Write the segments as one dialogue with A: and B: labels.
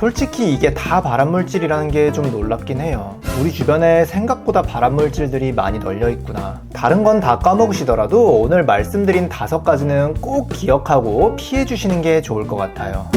A: 솔직히 이게 다 발암물질이라는 게 좀 놀랍긴 해요. 우리 주변에 생각보다 발암물질들이 많이 널려 있구나. 다른 건 다 까먹으시더라도 오늘 말씀드린 5가지는 꼭 기억하고 피해 주시는 게 좋을 것 같아요.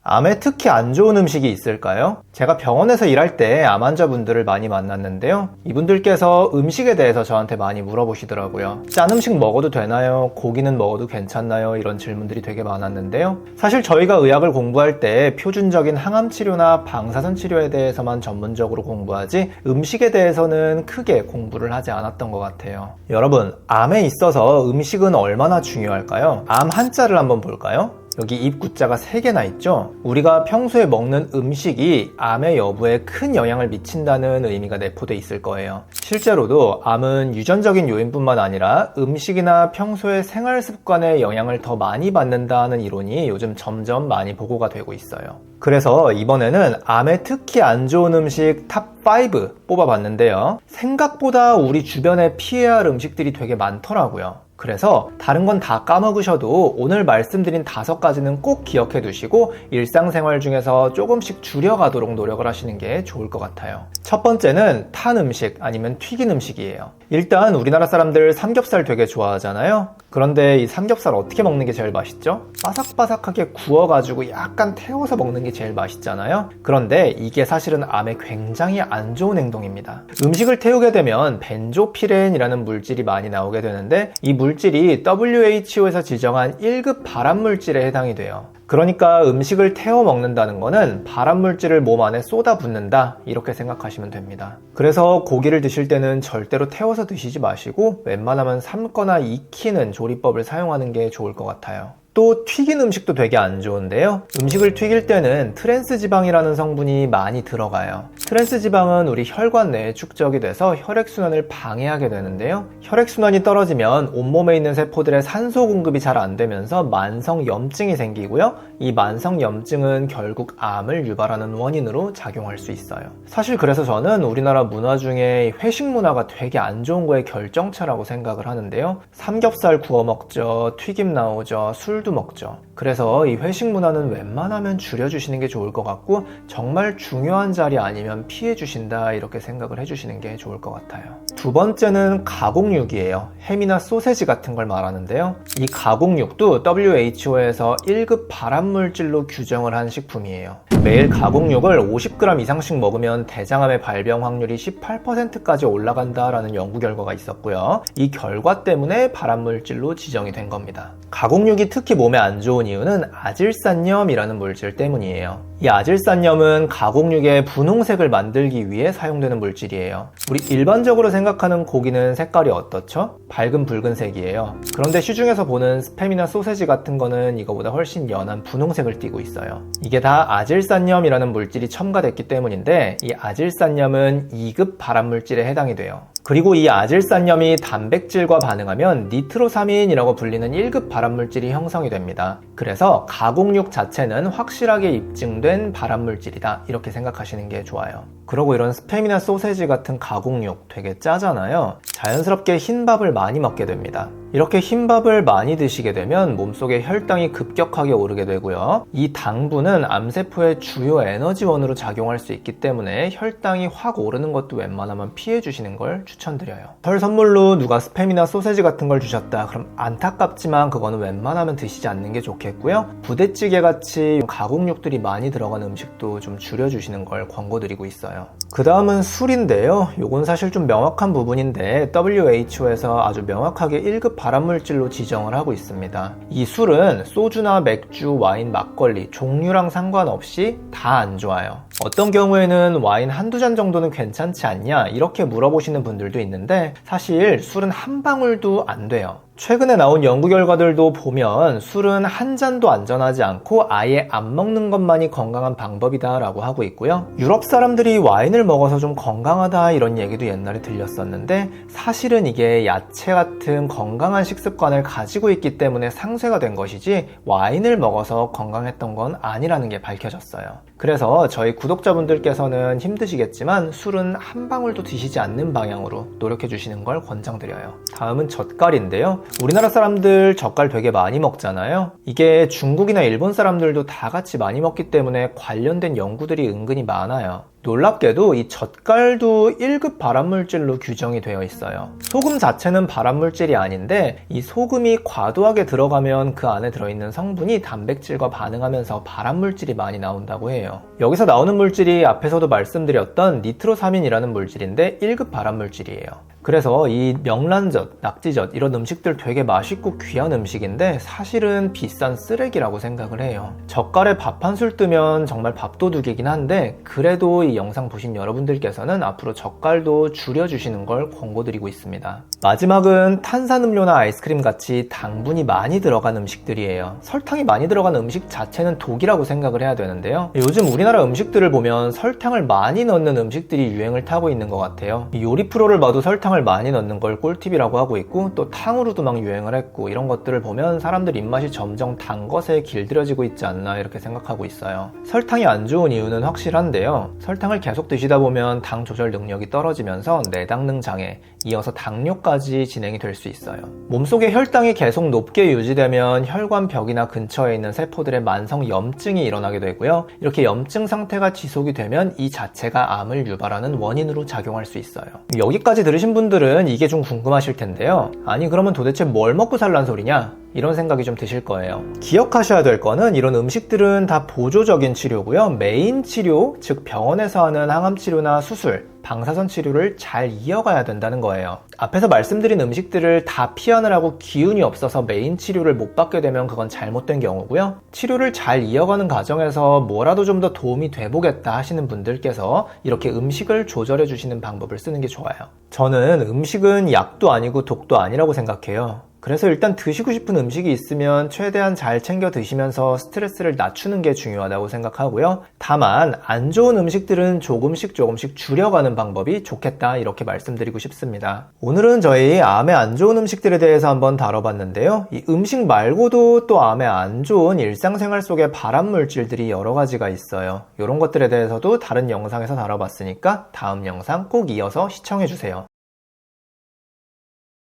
A: 암에 특히 안 좋은 음식이 있을까요? 제가 병원에서 일할 때 암 환자분들을 많이 만났는데요. 이분들께서 음식에 대해서 저한테 많이 물어보시더라고요. 짠 음식 먹어도 되나요? 고기는 먹어도 괜찮나요? 이런 질문들이 되게 많았는데요. 사실 저희가 의학을 공부할 때 표준적인 항암 치료나 방사선 치료에 대해서만 전문적으로 공부하지 음식에 대해서는 크게 공부를 하지 않았던 것 같아요. 여러분, 암에 있어서 음식은 얼마나 중요할까요? 암 한자를 한번 볼까요? 여기 입구자가 3개나 있죠? 우리가 평소에 먹는 음식이 암의 여부에 큰 영향을 미친다는 의미가 내포돼 있을 거예요. 실제로도 암은 유전적인 요인뿐만 아니라 음식이나 평소의 생활 습관에 영향을 더 많이 받는다는 이론이 요즘 점점 많이 보고가 되고 있어요. 그래서 이번에는 암에 특히 안 좋은 음식 탑5 뽑아봤는데요. 생각보다 우리 주변에 피해야 할 음식들이 되게 많더라고요. 그래서 다른 건 다 까먹으셔도 오늘 말씀드린 5가지는 꼭 기억해 두시고 일상생활 중에서 조금씩 줄여가도록 노력을 하시는 게 좋을 것 같아요. 첫 번째는 탄 음식 아니면 튀긴 음식이에요. 일단 우리나라 사람들 삼겹살 되게 좋아하잖아요. 그런데 이 삼겹살 어떻게 먹는 게 제일 맛있죠? 바삭바삭하게 구워가지고 약간 태워서 먹는 게 제일 맛있잖아요. 그런데 이게 사실은 암에 굉장히 안 좋은 행동입니다. 음식을 태우게 되면 벤조피렌이라는 물질이 많이 나오게 되는데 이 물질이 WHO에서 지정한 1급 발암물질에 해당이 돼요. 그러니까 음식을 태워 먹는다는 거는 발암물질을 몸 안에 쏟아붓는다 이렇게 생각하시면 됩니다. 그래서 고기를 드실 때는 절대로 태워서 드시지 마시고 웬만하면 삶거나 익히는 조리법을 사용하는 게 좋을 것 같아요. 또 튀긴 음식도 되게 안 좋은데요. 음식을 튀길 때는 트랜스지방이라는 성분이 많이 들어가요. 트랜스지방은 우리 혈관 내에 축적이 돼서 혈액순환을 방해하게 되는데요. 혈액순환이 떨어지면 온몸에 있는 세포들의 산소 공급이 잘 안 되면서 만성염증이 생기고요. 이 만성염증은 결국 암을 유발하는 원인으로 작용할 수 있어요. 사실 그래서 저는 우리나라 문화 중에 회식 문화가 되게 안 좋은 거의 결정체라고 생각을 하는데요. 삼겹살 구워 먹죠. 튀김 나오죠. 술도 먹죠. 그래서 이 회식 문화는 웬만하면 줄여주시는 게 좋을 것 같고 정말 중요한 자리 아니면 피해 주신다 이렇게 생각을 해주시는 게 좋을 것 같아요. 두 번째는 가공육이에요. 햄이나 소세지 같은 걸 말하는데요. 이 가공육도 WHO에서 1급 발암물질로 규정을 한 식품이에요. 매일 가공육을 50g 이상씩 먹으면 대장암의 발병 확률이 18%까지 올라간다라는 연구 결과가 있었고요. 이 결과 때문에 발암물질로 지정이 된 겁니다. 가공육이 특히 몸에 안 좋은 이유는 아질산염이라는 물질 때문이에요. 이 아질산염은 가공육의 분홍색을 만들기 위해 사용되는 물질이에요. 우리 일반적으로 생각하는 고기는 색깔이 어떻죠? 밝은 붉은색이에요. 그런데 시중에서 보는 스팸이나 소세지 같은 거는 이거보다 훨씬 연한 분홍색을 띠고 있어요. 이게 다 아질산염이라는 물질이 첨가됐기 때문인데 이 아질산염은 2급 발암물질에 해당이 돼요. 그리고 이 아질산염이 단백질과 반응하면 니트로사민이라고 불리는 1급 발암물질이 형성이 됩니다. 그래서 가공육 자체는 확실하게 입증된 발암물질이다 이렇게 생각하시는 게 좋아요. 그리고 이런 스팸이나 소세지 같은 가공육 되게 짜잖아요. 자연스럽게 흰밥을 많이 먹게 됩니다. 이렇게 흰밥을 많이 드시게 되면 몸속에 혈당이 급격하게 오르게 되고요. 이 당분은 암세포의 주요 에너지원으로 작용할 수 있기 때문에 혈당이 확 오르는 것도 웬만하면 피해 주시는 걸 추천드려요. 설 선물로 누가 스팸이나 소세지 같은 걸 주셨다. 그럼 안타깝지만 그거는 웬만하면 드시지 않는 게 좋겠고요. 부대찌개 같이 가공육들이 많이 들어간 음식도 좀 줄여주시는 걸 권고드리고 있어요. 그 다음은 술인데요. 요건 사실 좀 명확한 부분인데 WHO에서 아주 명확하게 1급 발암물질로 지정을 하고 있습니다. 이 술은 소주나 맥주, 와인, 막걸리 종류랑 상관없이 다 안 좋아요. 어떤 경우에는 와인 한두 잔 정도는 괜찮지 않냐 이렇게 물어보시는 분들도 있는데 사실 술은 한 방울도 안 돼요. 최근에 나온 연구 결과들도 보면 술은 한 잔도 안전하지 않고 아예 안 먹는 것만이 건강한 방법이다 라고 하고 있고요. 유럽 사람들이 와인을 먹어서 좀 건강하다 이런 얘기도 옛날에 들렸었는데 사실은 이게 야채 같은 건강한 식습관을 가지고 있기 때문에 상쇄가 된 것이지 와인을 먹어서 건강했던 건 아니라는 게 밝혀졌어요. 그래서 저희 구독자분들께서는 힘드시겠지만 술은 한 방울도 드시지 않는 방향으로 노력해 주시는 걸 권장드려요. 다음은 젓갈인데요. 우리나라 사람들 젓갈 되게 많이 먹잖아요. 이게 중국이나 일본 사람들도 다 같이 많이 먹기 때문에 관련된 연구들이 은근히 많아요. 놀랍게도 이 젓갈도 1급 발암물질로 규정이 되어 있어요. 소금 자체는 발암물질이 아닌데 이 소금이 과도하게 들어가면 그 안에 들어있는 성분이 단백질과 반응하면서 발암물질이 많이 나온다고 해요. 여기서 나오는 물질이 앞에서도 말씀드렸던 니트로사민이라는 물질인데 1급 발암물질이에요. 그래서 이 명란젓, 낙지젓 이런 음식들 되게 맛있고 귀한 음식인데 사실은 비싼 쓰레기라고 생각을 해요. 젓갈에 밥 한 술 뜨면 정말 밥도둑이긴 한데 그래도 이 영상 보신 여러분들께서는 앞으로 젓갈도 줄여주시는 걸 권고드리고 있습니다. 마지막은 탄산음료나 아이스크림 같이 당분이 많이 들어간 음식들이에요. 설탕이 많이 들어간 음식 자체는 독이라고 생각을 해야 되는데요. 요즘 우리나라 음식들을 보면 설탕을 많이 넣는 음식들이 유행을 타고 있는 것 같아요. 요리 프로를 봐도 설탕을 많이 넣는 걸 꿀팁이라고 하고 있고 또 탕후루도 막 유행을 했고 이런 것들을 보면 사람들 입맛이 점점 단 것에 길들여지고 있지 않나 이렇게 생각하고 있어요. 설탕이 안 좋은 이유는 확실한데요. 설탕을 계속 드시다 보면 당 조절 능력이 떨어지면서 내당능 장애, 이어서 당뇨까지 진행이 될 수 있어요. 몸속의 혈당이 계속 높게 유지되면 혈관벽이나 근처에 있는 세포들의 만성 염증이 일어나게 되고요. 이렇게 염증 상태가 지속이 되면 이 자체가 암을 유발하는 원인으로 작용할 수 있어요. 여기까지 들으신 분들은 이게 좀 궁금하실 텐데요. 아니 그러면 도대체 뭘 먹고 살란 소리냐? 이런 생각이 좀 드실 거예요. 기억하셔야 될 거는 이런 음식들은 다 보조적인 치료고요. 메인 치료, 즉 병원에서 하는 항암 치료나 수술, 방사선 치료를 잘 이어가야 된다는 거예요. 앞에서 말씀드린 음식들을 다 피하느라고 기운이 없어서 메인 치료를 못 받게 되면 그건 잘못된 경우고요. 치료를 잘 이어가는 과정에서 뭐라도 좀 더 도움이 돼보겠다 하시는 분들께서 이렇게 음식을 조절해 주시는 방법을 쓰는 게 좋아요. 저는 음식은 약도 아니고 독도 아니라고 생각해요. 그래서 일단 드시고 싶은 음식이 있으면 최대한 잘 챙겨 드시면서 스트레스를 낮추는 게 중요하다고 생각하고요. 다만 안 좋은 음식들은 조금씩 줄여가는 방법이 좋겠다 이렇게 말씀드리고 싶습니다. 오늘은 저희 암에 안 좋은 음식들에 대해서 한번 다뤄봤는데요. 이 음식 말고도 또 암에 안 좋은 일상생활 속의 발암물질들이 여러 가지가 있어요. 이런 것들에 대해서도 다른 영상에서 다뤄봤으니까 다음 영상 꼭 이어서 시청해주세요.